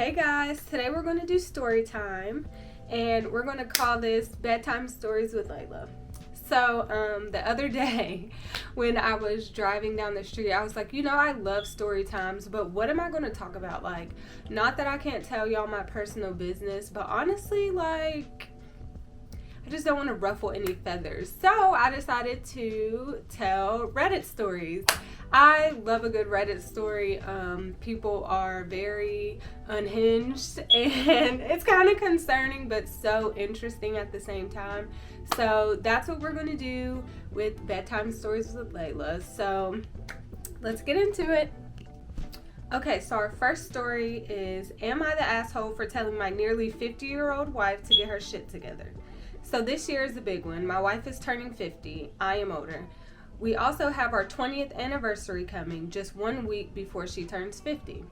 Hey guys, today we're going to do story time, and we're going to call this Bedtime Stories with Layla. So, the other day when I was driving down the street, I was like, I love story times, but what am I going to talk about? Like, not that I can't tell y'all my personal business, but honestly, like, I just don't want to ruffle any feathers. So I decided to tell Reddit stories. I love a good Reddit story. People are very unhinged and it's kind of concerning but so interesting at the same time. So that's what we're going to do with Bedtime Stories with Layla. So let's get into it. Okay, so our first story is, am I the asshole for telling my nearly 50-year-old wife to get her shit together? So this year is a big one. My wife is turning 50. I am older. We also have our 20th anniversary coming, just 1 week before she turns 50.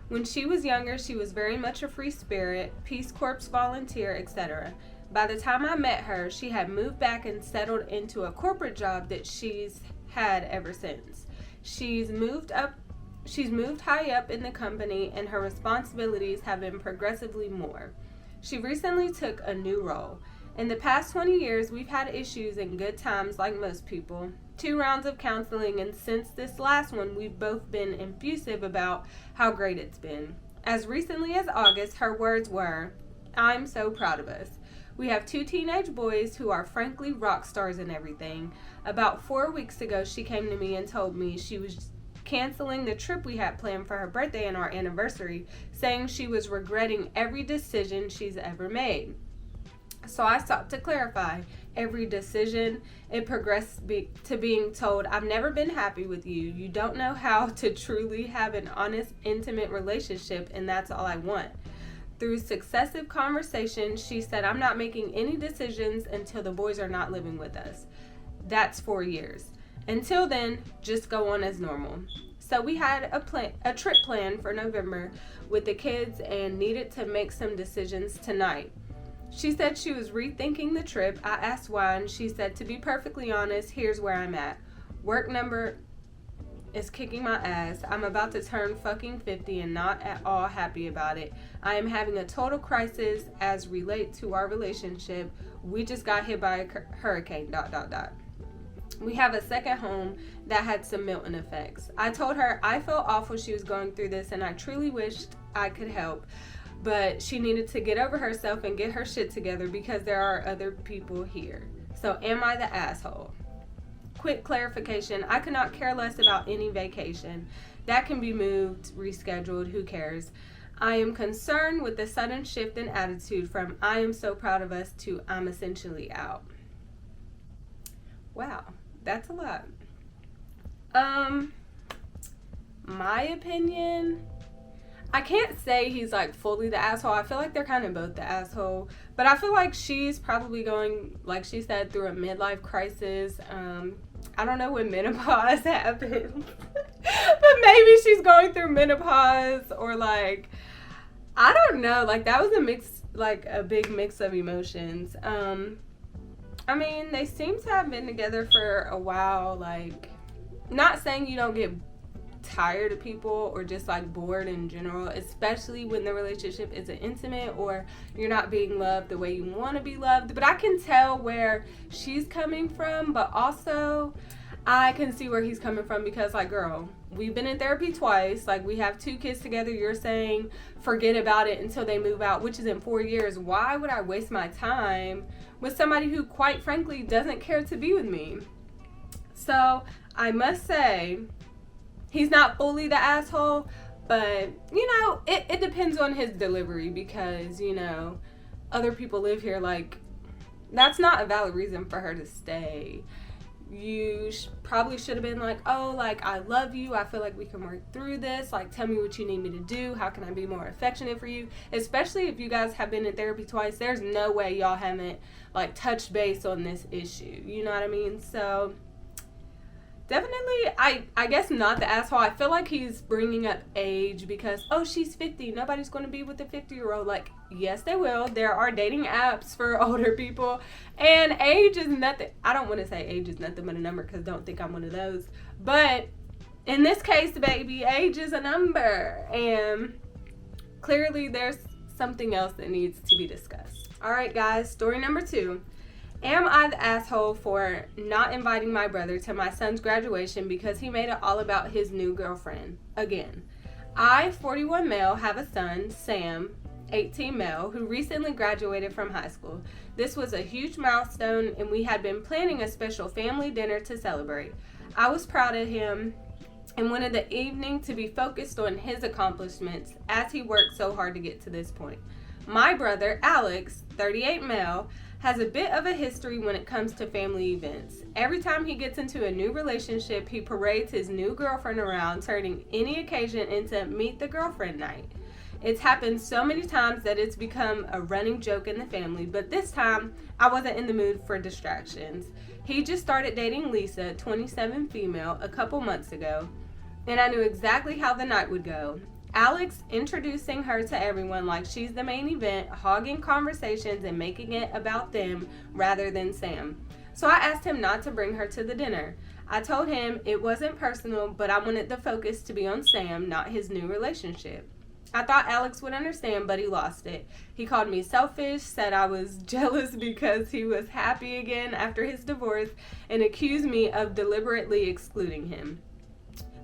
When she was younger, she was very much a free spirit, Peace Corps volunteer, etc. By the time I met her, she had moved back and settled into a corporate job that she's had ever since. She's moved high up in the company, and her responsibilities have been progressively more. She recently took a new role. In the past 20 years, we've had issues and good times like most people. 2 rounds of counseling, and since this last one, we've both been effusive about how great it's been. As recently as August, her words were, "I'm so proud of us. We have 2 teenage boys who are frankly rock stars and everything. About 4 weeks ago, she came to me and told me she was canceling the trip we had planned for her birthday and our anniversary, saying she was regretting every decision she's ever made. So I sought to clarify every decision. It progressed to being told, I've never been happy with you. You don't know how to truly have an honest, intimate relationship, and that's all I want. Through successive conversations, she said, I'm not making any decisions until the boys are not living with us. That's 4 years. Until then, just go on as normal. So we had a trip planned for November with the kids and needed to make some decisions tonight. She said she was rethinking the trip. I asked why, and she said, to be perfectly honest, here's where I'm at. Work number is kicking my ass. I'm about to turn fucking 50 and not at all happy about it. I am having a total crisis as relate to our relationship. We just got hit by a hurricane, ... We have a second home that had some Milton effects. I told her I felt awful she was going through this and I truly wished I could help. But she needed to get over herself and get her shit together because there are other people here. So am I the asshole? Quick clarification, I could not care less about any vacation. That can be moved, rescheduled, who cares? I am concerned with the sudden shift in attitude from I am so proud of us to I'm essentially out. Wow, that's a lot. My opinion, I can't say he's like fully the asshole. I feel like they're kind of both the asshole. But I feel like she's probably going, like she said, through a midlife crisis. I don't know when menopause happens. But maybe she's going through menopause or like, I don't know. Like that was a big mix of emotions. I mean, they seem to have been together for a while. Like, not saying you don't get tired of people or just like bored in general, especially when the relationship isn't intimate or you're not being loved the way you want to be loved. But I can tell where she's coming from, but also I can see where he's coming from because, like, girl, we've been in therapy twice. Like, we have 2 kids together. You're saying forget about it until they move out, which is in 4 years. Why would I waste my time with somebody who, quite frankly, doesn't care to be with me? So I must say, he's not fully the asshole, but, it depends on his delivery because, other people live here. Like, that's not a valid reason for her to stay. You probably should have been like, oh, like, I love you. I feel like we can work through this. Like, tell me what you need me to do. How can I be more affectionate for you? Especially if you guys have been in therapy twice. There's no way y'all haven't, like, touched base on this issue. You know what I mean? So definitely, I guess not the asshole. I feel like he's bringing up age because, oh, she's 50. Nobody's going to be with a 50-year-old. Like, yes, they will. There are dating apps for older people. And age is nothing. I don't want to say age is nothing but a number because don't think I'm one of those. But in this case, baby, age is a number. And Clearly, there's something else that needs to be discussed. All right, guys, story number 2. Am I the asshole for not inviting my brother to my son's graduation because he made it all about his new girlfriend? Again, I, 41 male, have a son, Sam, 18 male, who recently graduated from high school. This was a huge milestone, and we had been planning a special family dinner to celebrate. I was proud of him and wanted the evening to be focused on his accomplishments as he worked so hard to get to this point. My brother, Alex, 38 male, has a bit of a history when it comes to family events. Every time he gets into a new relationship, he parades his new girlfriend around, turning any occasion into meet the girlfriend night. It's happened so many times that it's become a running joke in the family, but this time I wasn't in the mood for distractions. He just started dating Lisa, 27 female, a couple months ago, and I knew exactly how the night would go. Alex introducing her to everyone like she's the main event, hogging conversations and making it about them rather than Sam. So I asked him not to bring her to the dinner. I told him it wasn't personal, but I wanted the focus to be on Sam, not his new relationship. I thought Alex would understand, but he lost it. He called me selfish, said I was jealous because he was happy again after his divorce, and accused me of deliberately excluding him.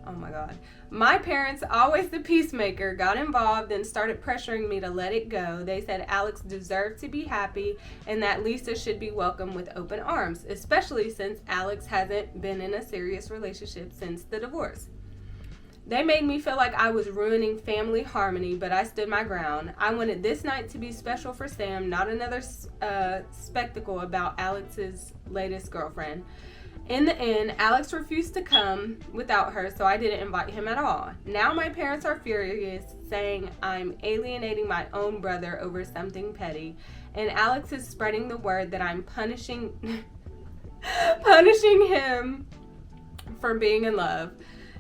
Oh my God. My parents, always the peacemaker, got involved and started pressuring me to let it go. They said Alex deserved to be happy and that Lisa should be welcomed with open arms, especially since Alex hasn't been in a serious relationship since the divorce. They made me feel like I was ruining family harmony, but I stood my ground. I wanted this night to be special for Sam, not another spectacle about Alex's latest girlfriend. In the end, Alex refused to come without her, so I didn't invite him at all. Now my parents are furious, saying I'm alienating my own brother over something petty, and Alex is spreading the word that I'm punishing him for being in love.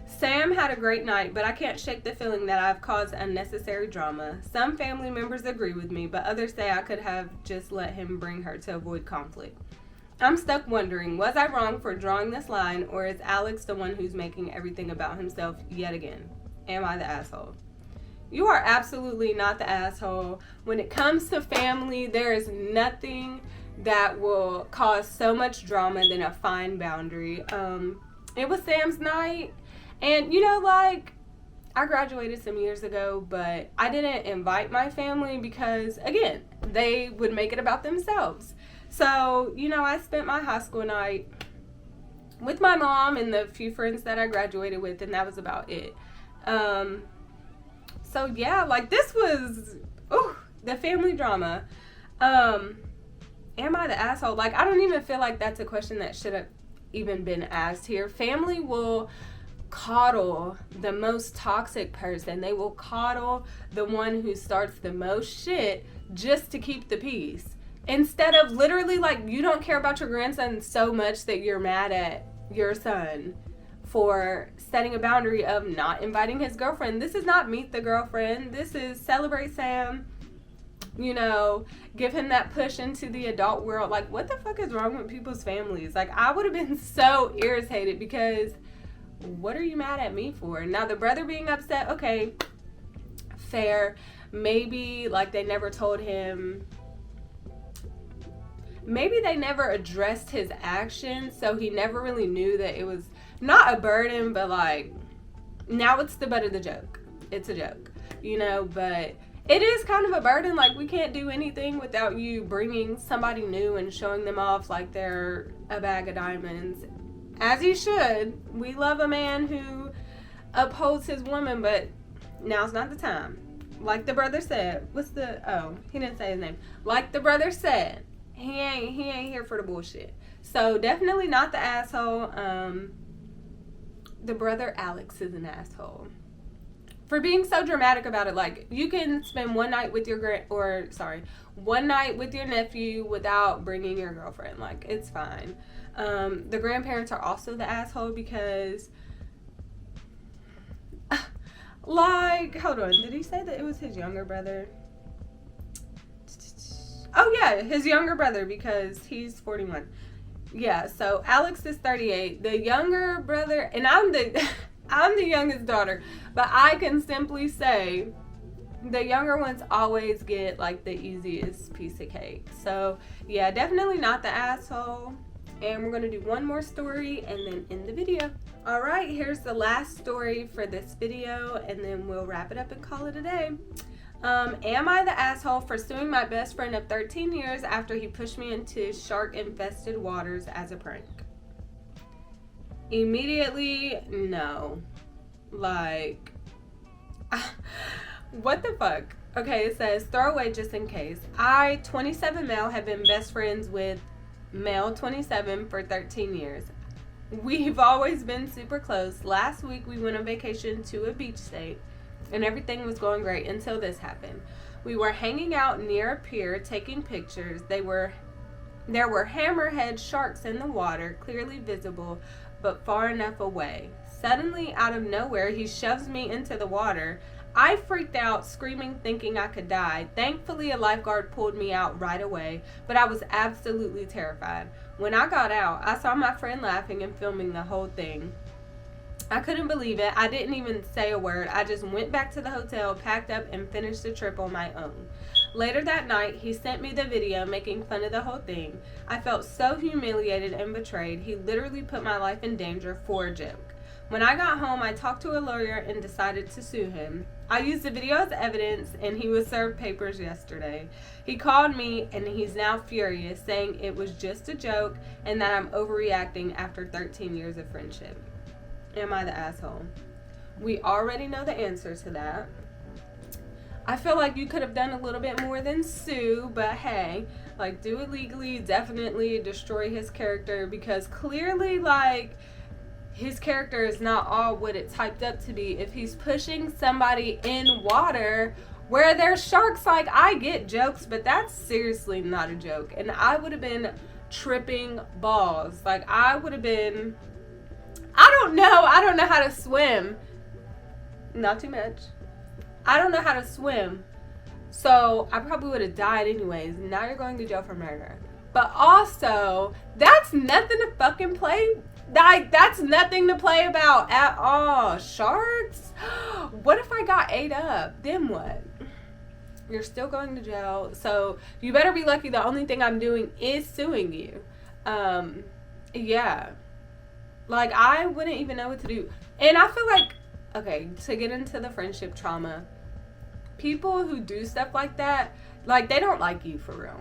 Sam had a great night, but I can't shake the feeling that I've caused unnecessary drama. Some family members agree with me, but others say I could have just let him bring her to avoid conflict. I'm stuck wondering, was I wrong for drawing this line, or is Alex the one who's making everything about himself yet again? Am I the asshole? You are absolutely not the asshole. When it comes to family, there is nothing that will cause so much drama than a fine boundary. It was Sam's night, and I graduated some years ago, but I didn't invite my family because, again, they would make it about themselves. So, I spent my high school night with my mom and the few friends that I graduated with, and that was about it. So, yeah, this was, the family drama. Am I the asshole? I don't even feel like that's a question that should have even been asked here. Family will coddle the most toxic person. They will coddle the one who starts the most shit just to keep the peace. Instead of literally, you don't care about your grandson so much that you're mad at your son for setting a boundary of not inviting his girlfriend. This is not meet the girlfriend. This is celebrate Sam. Give him that push into the adult world. What the fuck is wrong with people's families? I would have been so irritated because what are you mad at me for? Now, the brother being upset, okay, fair. Maybe, they never told him. Maybe they never addressed his actions, so he never really knew that it was not a burden, but now it's the butt of the joke. It's a joke, but it is kind of a burden. We can't do anything without you bringing somebody new and showing them off like they're a bag of diamonds. As you should. We love a man who upholds his woman, but now's not the time. Like the brother said, he didn't say his name. Like the brother said, he ain't here for the bullshit. So definitely not the asshole. The brother Alex is an asshole for being so dramatic about it. You can spend one night with your nephew without bringing your girlfriend. It's fine. The grandparents are also the asshole because hold on, did he say that it was his younger brother? Oh yeah, his younger brother, because he's 41. Yeah, so Alex is 38. The younger brother, and I'm the youngest daughter, but I can simply say the younger ones always get like the easiest piece of cake. So yeah, definitely not the asshole. And we're going to do one more story and then end the video. All right, here's the last story for this video, and then we'll wrap it up and call it a day. Am I the asshole for suing my best friend of 13 years after he pushed me into shark-infested waters as a prank? Immediately, no. Like, what the fuck? Okay, it says, throwaway just in case. I, 27 male, have been best friends with male 27 for 13 years. We've always been super close. Last week we went on vacation to a beach state and everything was going great until this happened. We were hanging out near a pier taking pictures. There were hammerhead sharks in the water, clearly visible but far enough away. Suddenly, out of nowhere, he shoves me into the water. I freaked out, screaming, thinking I could die. Thankfully, a lifeguard pulled me out right away, but I was absolutely terrified. When I got out, I saw my friend laughing and filming the whole thing. I couldn't believe it. I didn't even say a word. I just went back to the hotel, packed up, and finished the trip on my own. Later that night, he sent me the video making fun of the whole thing. I felt so humiliated and betrayed. He literally put my life in danger for a joke. When I got home, I talked to a lawyer and decided to sue him. I used the video as evidence, and he was served papers yesterday. He called me, and he's now furious, saying it was just a joke and that I'm overreacting after 13 years of friendship. Am I the asshole? We already know the answer to that. I feel like you could have done a little bit more than sue, but hey, like, do it legally, definitely destroy his character, because clearly, like, his character is not all what it's hyped up to be. If he's pushing somebody in water where there's sharks, like, I get jokes, but that's seriously not a joke. And I would have been tripping balls. Like, I would have been, I don't know how to swim. Not too much. I don't know how to swim. So I probably would have died anyways. Now you're going to jail for murder. But also, that's nothing to fucking play. Like, that's nothing to play about at all. Sharks? What if I got ate up? Then what? You're still going to jail. So you better be lucky the only thing I'm doing is suing you. Yeah. Like, I wouldn't even know what to do. And I feel like, okay, to get into the friendship trauma, people who do stuff like that, like, they don't like you for real.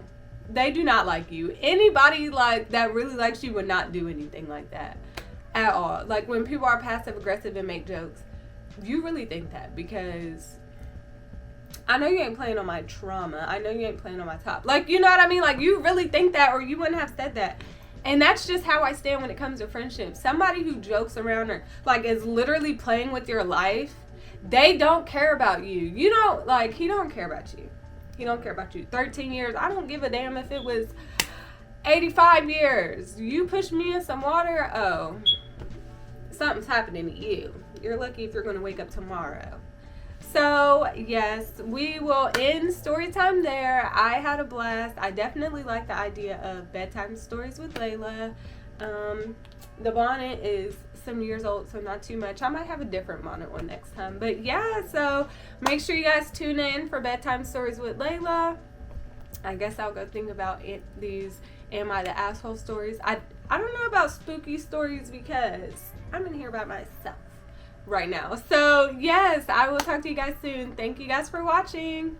They do not like you. Anybody like that really likes you would not do anything like that at all. Like, when people are passive aggressive and make jokes, you really think that, because I know you ain't playing on my trauma. I know you ain't playing on my top. Like, you know what I mean? Like, you really think that, or you wouldn't have said that. And that's just how I stand when it comes to friendship. Somebody who jokes around or, like, is literally playing with your life, they don't care about you. You don't, like, he don't care about you. He don't care about you. 13 years, I don't give a damn if it was 85 years. You push me in some water, oh, something's happening to you. You're lucky if you're going to wake up tomorrow. So, yes, we will end story time there. I had a blast. I definitely like the idea of bedtime stories with Layla. The bonnet is some years old, so not too much. I might have a different bonnet one next time. But yeah, so make sure you guys tune in for bedtime stories with Layla. I guess I'll go think about these Am I the Asshole stories. I don't know about spooky stories because I'm in here by myself right now. So yes, I will talk to you guys soon. Thank you guys for watching.